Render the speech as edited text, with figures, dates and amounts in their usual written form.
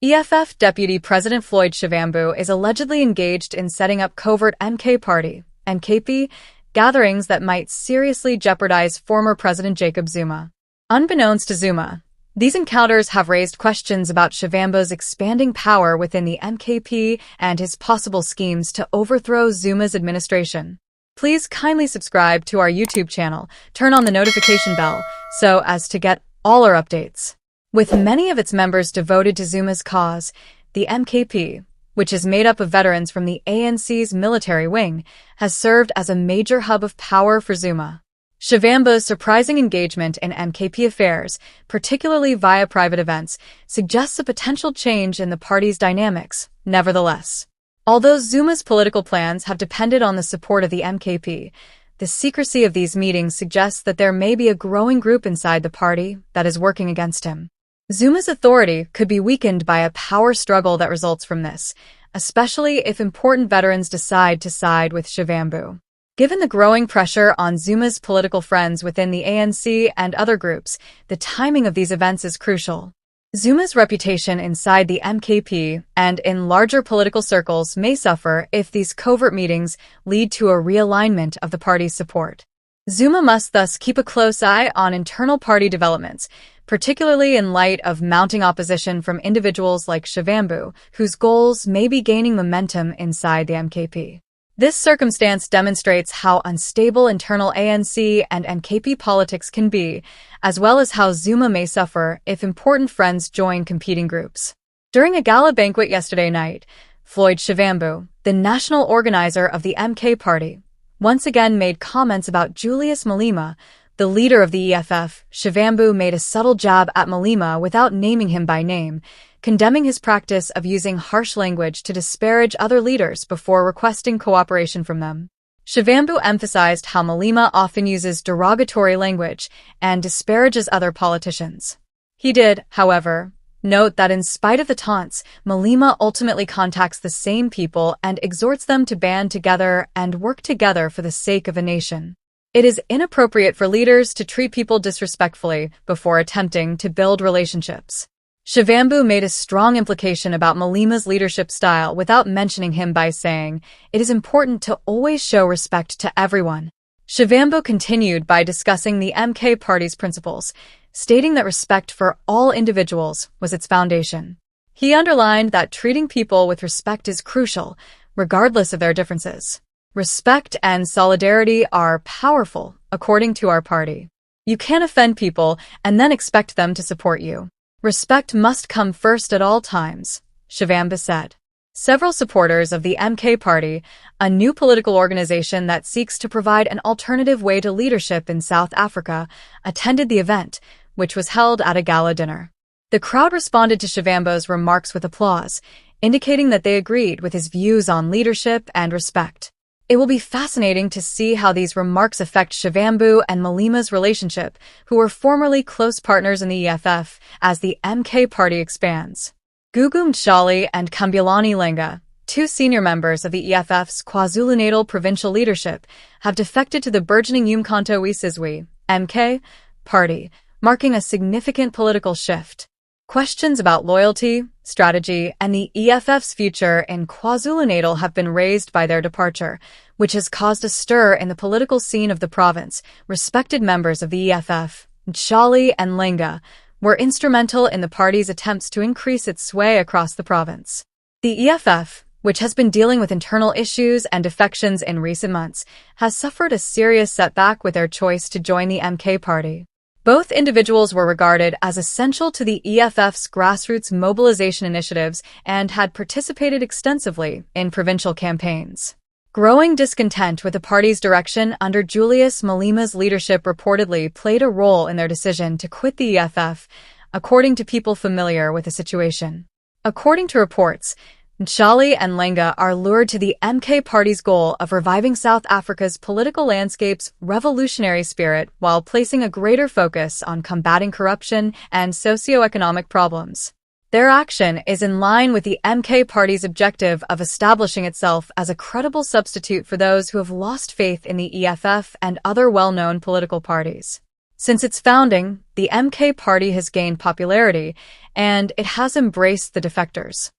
EFF Deputy President Floyd Shivambu is allegedly engaged in setting up covert MK Party (MKP) gatherings that might seriously jeopardize former President Jacob Zuma. Unbeknownst to Zuma, these encounters have raised questions about Shivambu's expanding power within the MKP and his possible schemes to overthrow Zuma's administration. Please kindly subscribe to our YouTube channel, turn on the notification bell, so as to get all our updates. With many of its members devoted to Zuma's cause, the MKP, which is made up of veterans from the ANC's military wing, has served as a major hub of power for Zuma. Shivambu's surprising engagement in MKP affairs, particularly via private events, suggests a potential change in the party's dynamics. Nevertheless, although Zuma's political plans have depended on the support of the MKP, the secrecy of these meetings suggests that there may be a growing group inside the party that is working against him. Zuma's authority could be weakened by a power struggle that results from this, especially if important veterans decide to side with Shivambu. Given the growing pressure on Zuma's political friends within the ANC and other groups, the timing of these events is crucial. Zuma's reputation inside the MKP and in larger political circles may suffer if these covert meetings lead to a realignment of the party's support. Zuma must thus keep a close eye on internal party developments, particularly in light of mounting opposition from individuals like Shivambu, whose goals may be gaining momentum inside the MKP. This circumstance demonstrates how unstable internal ANC and MKP politics can be, as well as how Zuma may suffer if important friends join competing groups. During a gala banquet yesterday night, Floyd Shivambu, the national organizer of the MK Party, once again made comments about juliusmalema, the leader of the EFF. Shivambu made a subtle jab at Malema without naming him by name, condemning his practice of using harsh language to disparage other leaders before requesting cooperation from them. Shivambu emphasized how Malema often uses derogatory language and disparages other politicians. He did, however, note that in spite of the taunts, Malema ultimately contacts the same people and exhorts them to band together and work together for the sake of a nation. It is inappropriate for leaders to treat people disrespectfully before attempting to build relationships. Shivambu made a strong implication about Malema's leadership style without mentioning him by saying, "It is important to always show respect to everyone." Shivambu continued by discussing the MK Party's principles, stating that respect for all individuals was its foundation. He underlined that treating people with respect is crucial, regardless of their differences. Respect and solidarity are powerful, according to our party. You can't offend people and then expect them to support you. Respect must come first at all times, Shivambu said. Several supporters of the MK Party, a new political organization that seeks to provide an alternative way to leadership in South Africa, attended the event, which was held at a gala dinner. The crowd responded to Shivambu's remarks with applause, indicating that they agreed with his views on leadership and respect. It will be fascinating to see how these remarks affect Shivambu and Malema's relationship, who were formerly close partners in the EFF, as the MK Party expands. Gugu Mtshali and Khumbulani Langa, two senior members of the EFF's KwaZulu-Natal provincial leadership, have defected to the burgeoning Umkhonto weSizwe (MK) Party, marking a significant political shift. Questions about loyalty, strategy, and the EFF's future in KwaZulu-Natal have been raised by their departure, which has caused a stir in the political scene of the province. Respected members of the EFF, Mtshali and Langa, were instrumental in the party's attempts to increase its sway across the province. The EFF, which has been dealing with internal issues and defections in recent months, has suffered a serious setback with their choice to join the MK Party. Both individuals were regarded as essential to the EFF's grassroots mobilization initiatives and had participated extensively in provincial campaigns. Growing discontent with the party's direction under juliusmalema's leadership reportedly played a role in their decision to quit the EFF, according to people familiar with the situation. According to reports, Mtshali and Langa are lured to the MK Party's goal of reviving South Africa's political landscape's revolutionary spirit while placing a greater focus on combating corruption and socio-economic problems. Their action is in line with the MK Party's objective of establishing itself as a credible substitute for those who have lost faith in the EFF and other well-known political parties. Since its founding, the MK party has gained popularity, and it has embraced the defectors.